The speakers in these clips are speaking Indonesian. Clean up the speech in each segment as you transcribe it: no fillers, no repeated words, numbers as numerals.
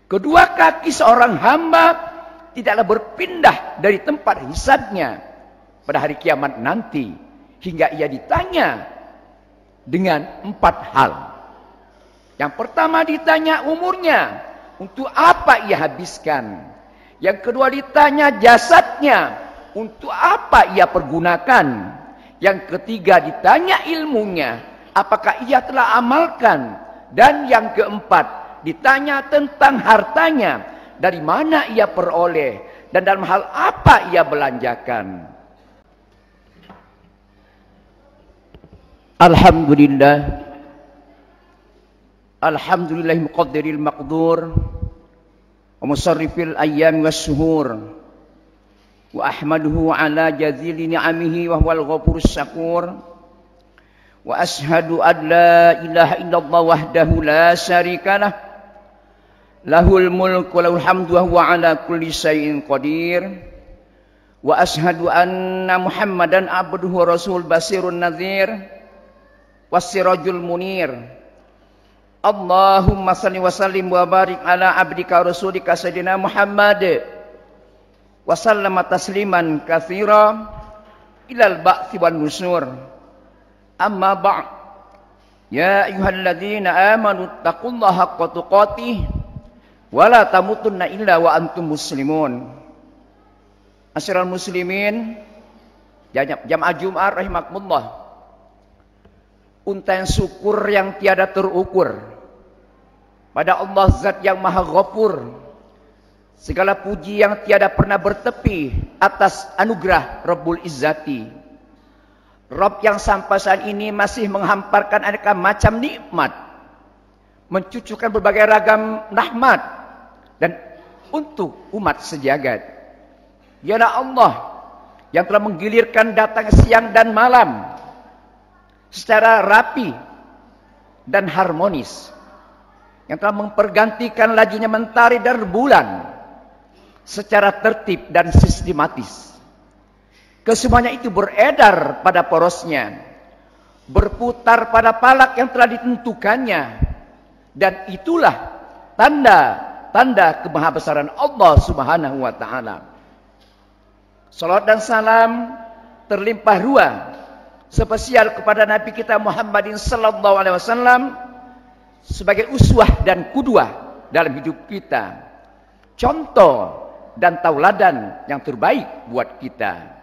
Kedua kaki seorang hamba tidaklah berpindah dari tempat hisabnya pada hari kiamat nanti hingga ia ditanya dengan 4 hal. Yang pertama ditanya umurnya, untuk apa ia habiskan. Yang kedua ditanya jasadnya, untuk apa ia pergunakan. Yang ketiga ditanya ilmunya, apakah ia telah amalkan. Dan yang keempat ditanya tentang hartanya, dari mana ia peroleh dan dalam hal apa ia belanjakan. Alhamdulillah, alhamdulillah muqaddiril maqdur wa musarrifil ayyam wasyuhur, wa ahmaduhu ala jazili ni'amihi wa huwal ghafurus syakur. Wa ashhadu an la ilaha illallah wahdahu la syarikalah, lahul mulku wa lahul hamdu wa huwa ala kulli syai'in qadir. Wa ashhadu anna Muhammadan abduhu wa rasul basirun nadhir wasirajul munir. Allahumma salli wa sallim wa barik ala abdika rasulika sayyidina Muhammad wa sallama tasliman katsira ilal ba'thi wan nusur. Amma ba'd. Ya ayyuhalladzina amanu taqullaha haqqa tuqatih wa la tamutunna illa wa antum muslimun. Asyiral muslimin, jamaah Jumat rahimakumullah. Untayan syukur yang tiada terukur pada Allah Zat yang Maha Ghafur. Segala puji yang tiada pernah bertepi atas anugerah Rabbul Izzati. Rabb yang sampai saat ini masih menghamparkan aneka macam nikmat, mencucurkan berbagai ragam rahmat dan untuk umat sejagat. Dialah Allah yang telah menggilirkan datang siang dan malam secara rapi dan harmonis, yang telah mempergantikan lajunya mentari dan bulan secara tertib dan sistematis. Kesemuanya itu beredar pada porosnya, berputar pada palak yang telah ditentukannya, dan itulah tanda-tanda kemahabesaran Allah Subhanahu wa taala. Salawat dan salam terlimpah ruah spesial kepada Nabi kita Muhammadin sallallahu alaihi wasallam sebagai uswah dan qudwah dalam hidup kita, contoh dan tauladan yang terbaik buat kita.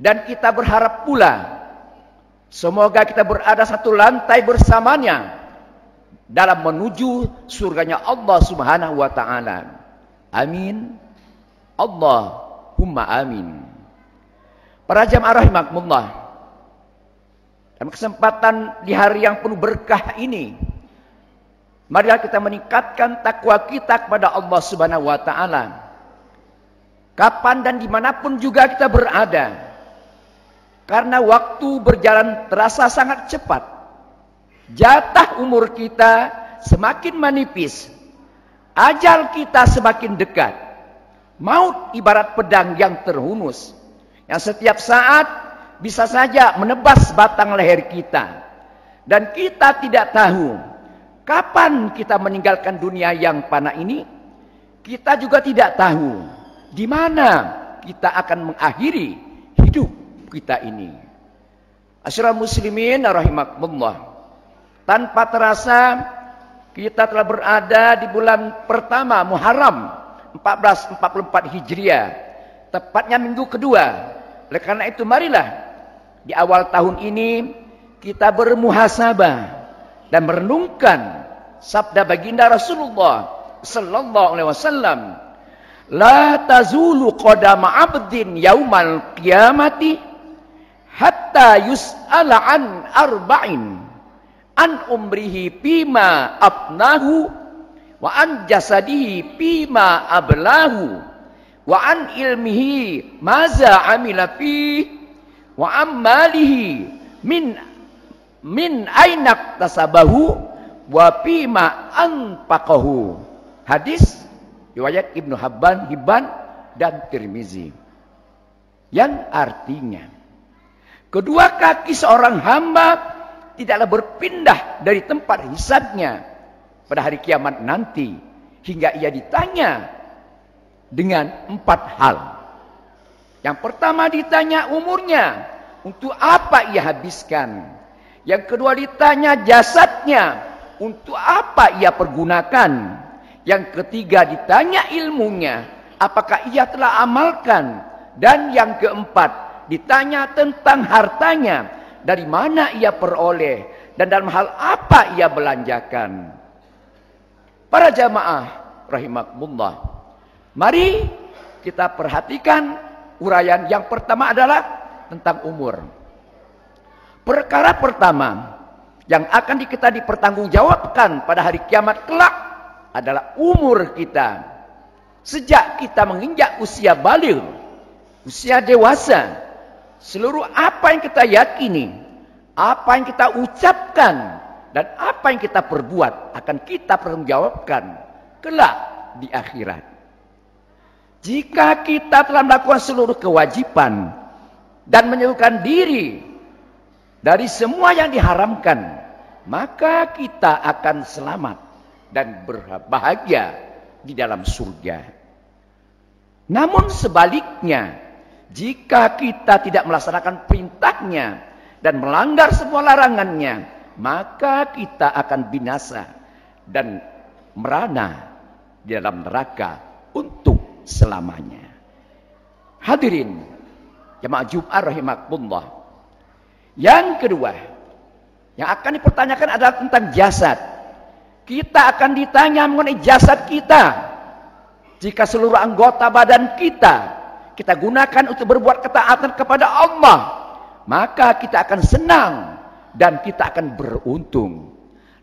Dan kita berharap pula semoga kita berada satu lantai bersamanya dalam menuju surganya Allah Subhanahu wa taala. Amin. Allahumma amin. Para jamaah rahimakumullah, dalam kesempatan di hari yang penuh berkah ini, marilah kita meningkatkan takwa kita kepada Allah Subhanahu wa taala. Kapan dan dimanapun juga kita berada. Karena waktu berjalan terasa sangat cepat. Jatah umur kita semakin menipis. Ajal kita semakin dekat. Maut ibarat pedang yang terhunus, yang setiap saat bisa saja menebas batang leher kita. Dan kita tidak tahu kapan kita meninggalkan dunia yang fana ini. Kita juga tidak tahu di mana kita akan mengakhiri hidup kita ini. Asyiral muslimin rahimakumullah, tanpa terasa kita telah berada di bulan pertama Muharram 1444 Hijriah, tepatnya minggu kedua. Oleh karena itu marilah di awal tahun ini kita bermuhasabah dan merenungkan sabda baginda Rasulullah sallallahu alaihi wasallam, la tazulu qadama 'abdin yaumal qiyamati hatta yus'ala an arba'in, an umrihi bima abnahu, wa an jasadihi bima ablahu, wa an ilmihi maza amila fi, wa ammalihi min ainak tasabahu, wa bima anfaqahu. Hadis riwayat Ibnu Hibban dan Tirmizi. Yang artinya, kedua kaki seorang hamba tidaklah berpindah dari tempat hisabnya pada hari kiamat nanti hingga ia ditanya dengan 4 hal. Yang pertama ditanya umurnya, untuk apa ia habiskan. Yang kedua ditanya jasadnya, untuk apa ia pergunakan. Yang ketiga ditanya ilmunya, apakah ia telah amalkan. Dan yang keempat ditanya tentang hartanya, dari mana ia peroleh dan dalam hal apa ia belanjakan. Para jamaah rahimakumullah, mari kita perhatikan uraian yang pertama adalah tentang umur. Perkara pertama yang akan kita dipertanggungjawabkan pada hari kiamat kelak adalah umur kita. Sejak kita menginjak usia baligh, usia dewasa, seluruh apa yang kita yakini, apa yang kita ucapkan, dan apa yang kita perbuat akan kita pertanggungjawabkan kelak di akhirat. Jika kita telah melakukan seluruh kewajiban dan menjauhkan diri dari semua yang diharamkan, maka kita akan selamat dan berbahagia di dalam surga. Namun sebaliknya, jika kita tidak melaksanakan perintahnya dan melanggar semua larangannya, maka kita akan binasa dan merana di dalam neraka untuk selamanya. Hadirin jamaah Jumat rahimakumullah. Yang kedua yang akan dipertanyakan adalah tentang jasad. Kita akan ditanya mengenai jasad kita. Jika seluruh anggota badan kita gunakan untuk berbuat ketaatan kepada Allah, maka kita akan senang dan kita akan beruntung.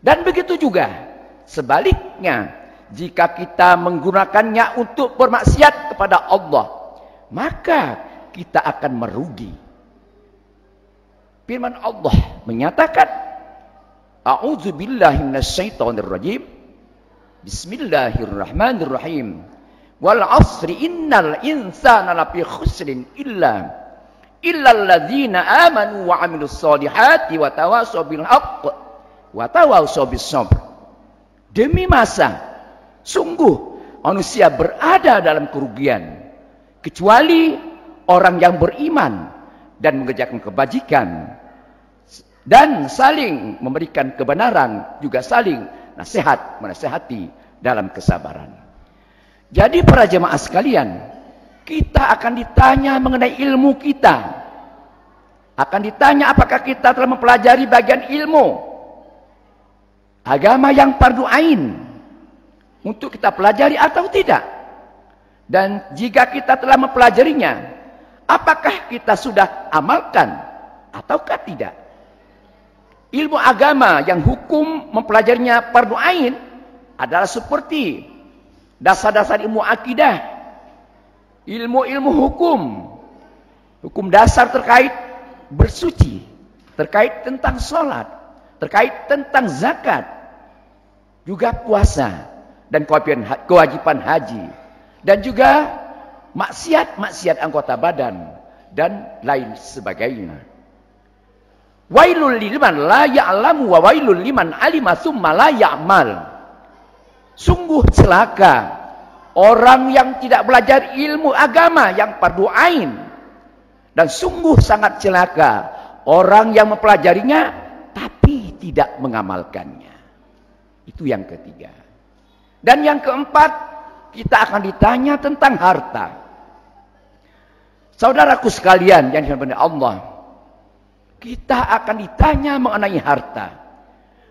Dan begitu juga sebaliknya, jika kita menggunakannya untuk bermaksiat kepada Allah, maka kita akan merugi. Firman Allah menyatakan, A'udzubillahi minasyaitonirrajim. Bismillahirrahmanirrahim. Wal 'asri innal insana lafi khusrin illa alladzina amanu wa 'amilus solihati wa tawassaw bil haqq wa tawassaw bis sabr. Demi masa, sungguh manusia berada dalam kerugian kecuali orang yang beriman dan mengerjakan kebajikan dan saling memberikan kebenaran, juga saling menasihati dalam kesabaran. Jadi para jemaah sekalian, kita akan ditanya mengenai ilmu kita. Akan ditanya apakah kita telah mempelajari bagian ilmu agama yang fardu ain untuk kita pelajari atau tidak. Dan jika kita telah mempelajarinya, apakah kita sudah amalkan ataukah tidak. Ilmu agama yang hukum mempelajarinya fardu ain adalah seperti dasar-dasar ilmu akidah, ilmu-ilmu hukum dasar terkait bersuci, terkait tentang sholat, terkait tentang zakat, juga puasa dan kewajiban haji, dan juga maksiat anggota badan dan lain sebagainya. Wailul liman la ya'lamu wa wailul liman alima tsumma la ya'mal. Sungguh celaka orang yang tidak belajar ilmu agama yang fardu ain, dan sungguh sangat celaka orang yang mempelajarinya tapi tidak mengamalkannya. Itu yang ketiga. Dan yang keempat, kita akan ditanya tentang harta. Saudaraku sekalian yang dimuliakan Allah, kita akan ditanya mengenai harta.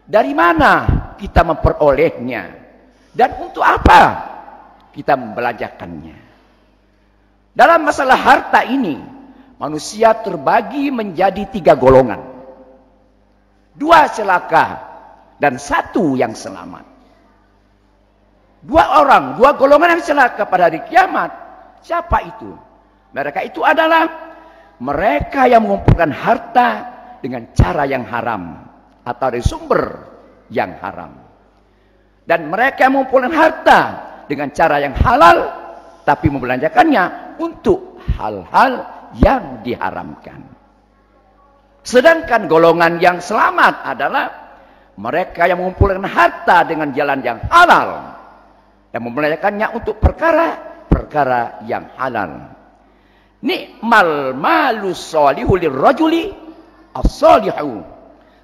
Dari mana kita memperolehnya? Dan untuk apa kita membelanjakannya? Dalam masalah harta ini, manusia terbagi menjadi 3 golongan. 2 celaka dan 1 yang selamat. 2 golongan yang celaka pada hari kiamat. Siapa itu? Mereka itu adalah mereka yang mengumpulkan harta dengan cara yang haram atau dari sumber yang haram. Dan mereka yang mengumpulkan harta dengan cara yang halal tapi membelanjakannya untuk hal-hal yang diharamkan. Sedangkan golongan yang selamat adalah mereka yang mengumpulkan harta dengan jalan yang halal dan membelanjakannya untuk perkara-perkara yang halal. Ni'mal malu sholihu lirrajuli as-sholihu.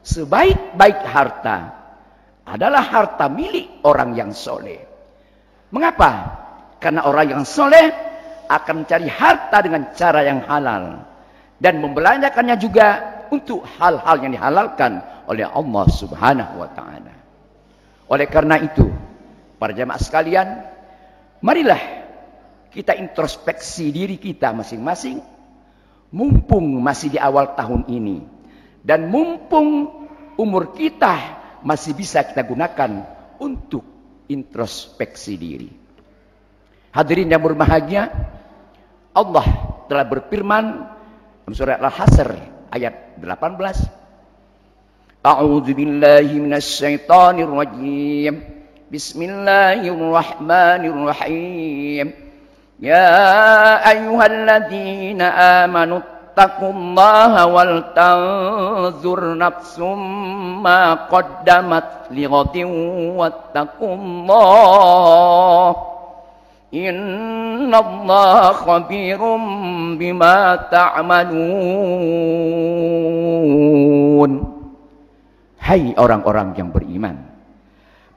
Sebaik-baik harta adalah harta milik orang yang soleh. Mengapa? Karena orang yang soleh akan mencari harta dengan cara yang halal dan membelanjakannya juga untuk hal-hal yang dihalalkan oleh Allah Subhanahu wa taala. Oleh karena itu, para jamaah sekalian, marilah kita introspeksi diri kita masing-masing, mumpung masih di awal tahun ini dan mumpung umur kita masih bisa kita gunakan untuk introspeksi diri. Hadirin yang berbahagia, Allah telah berfirman dalam surah Al-Hasr ayat 18. A'udzu billahi minasy syaithanir rajim. Bismillahirrahmanirrahim. Ya ayyuhalladzina amanu taqullaha wal tanzur nafsum ma qaddamat lighadin wattaqullah. Innallaha khabirum bima ta'malun. Hai orang-orang yang beriman,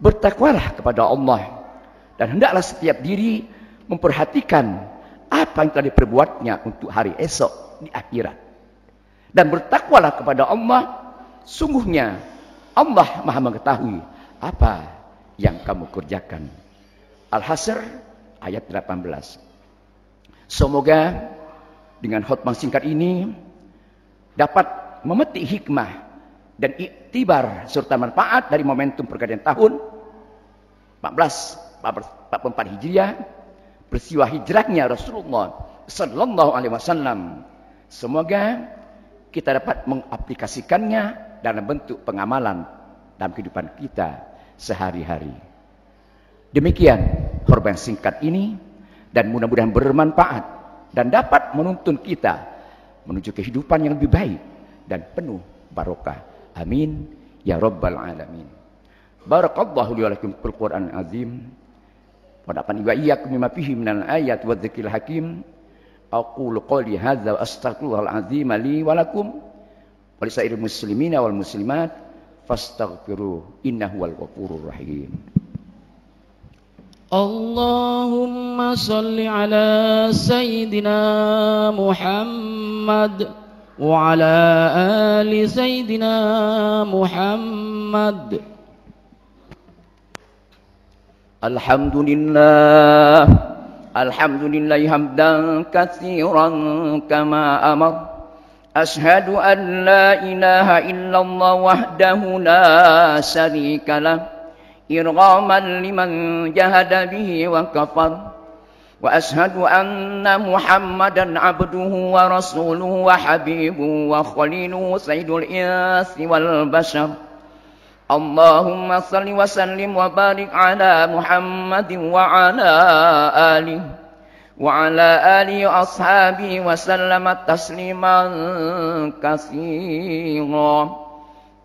bertakwalah kepada Allah dan hendaklah setiap diri memperhatikan apa yang telah diperbuatnya untuk hari esok di akhirat. Dan bertakwalah kepada Allah, sungguhnya Allah Maha mengetahui apa yang kamu kerjakan. Al-Hasr ayat 18. Semoga dengan khutbah singkat ini dapat memetik hikmah dan iktibar serta manfaat dari momentum pergantian tahun 1444 Hijriah, peristiwa hijrahnya Rasulullah sallallahu alaihi wasallam. Semoga kita dapat mengaplikasikannya dalam bentuk pengamalan dalam kehidupan kita sehari-hari. Demikian khutbah singkat ini, dan mudah-mudahan bermanfaat dan dapat menuntun kita menuju kehidupan yang lebih baik dan penuh barokah. Amin ya rabbal alamin. Barakallahu li wa lakum fil Qur'an azim. Wa nafa'ani wa iyyakum bima fihi minal ayat wa dzikril hakim. Aqulu qouli hadza wa astaghfirullahal azim li wa lakum wa lisairil muslimina wal muslimat fastaghfiruhu innahu wal ghafurur rahim. Allahumma salli ala sayyidina Muhammad wa ala ali sayyidina Muhammad. Alhamdulillah, alhamdulillah hamdan katsiran kama amar. Ashhadu an la ilaha illallah wahdahu la syarika lah, irghaman liman jahada bihi wa kafar. Wa ashhadu anna Muhammadan abduhu wa rasuluhu wa habibuhu wa khaliluhu sayyidul insi wal bashar. Allahumma salli wa sallim wa barik ala Muhammadin wa ala alihi wa ashabihi wa sallama tasliman katsiran.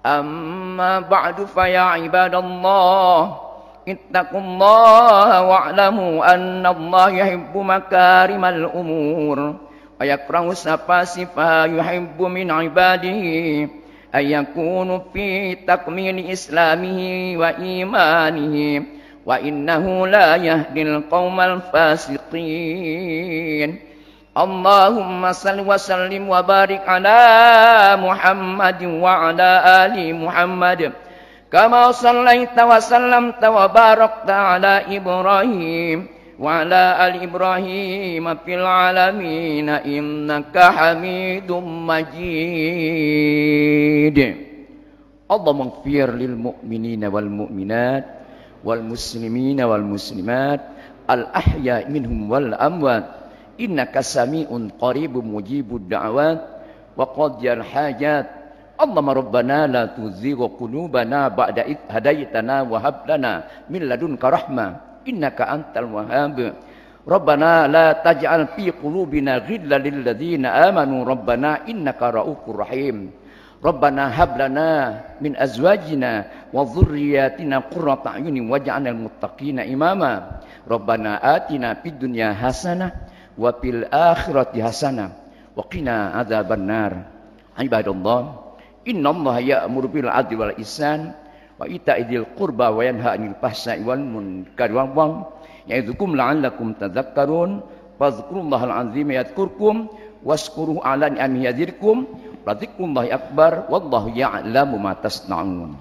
Amma ba'du fa ya ibadallah, ittaqullaha wa'lamu anna Allah yuhibbu makarimal umur wa yakrahu safasifa yuhibbu min ibadihi ayakunu fi takmili islamihi wa imanihi wa innahu la yahdil qawmal fasiqin. Allahumma salli wa sallim wa barik ala Muhammadin wa ala ali Muhammad kama sallaita wa sallamta wa barakta ala Ibrahim wa ala ali Ibrahim fil alamin innaka Hamidum Majid. Allahumma ighfir lil mu'minina wal mu'minat wal muslimina wal muslimat al ahya'i minhum wal amwat innaka sami'un qaribun mujibud da'wat wa qadiyal hajat. Allahumma rabbana la tuzigh qulubana ba'da idh hadaytana wa hab lana min ladunka rahmah innaka antal wahhab. Rabbana la taj'al fi qulubina ghillan lil ladzina amanu rabbana innaka raufur rahim. Rabbana hab lana min azwajina wa dhurriyyatina qurrata a'yunin waj'alna lil muttaqina imama. Rabbana atina fid dunya hasanah wa fil akhirati hasanah wa qina adzabannar. Ibadallah, innallaha ya'muru bil 'adli wal ihsan wa ita'i dzil qurba wa yanha 'anil fahsya'i wal munkari wal baghi ya'idzukum la'allakum tadhakkarun. Fadhkurullahal 'azima yadhkurkum washkuruhu 'ala ni'amihi yazidkum. Wa dzikrullahi akbar wallahu ya'lamu ma tasna'un.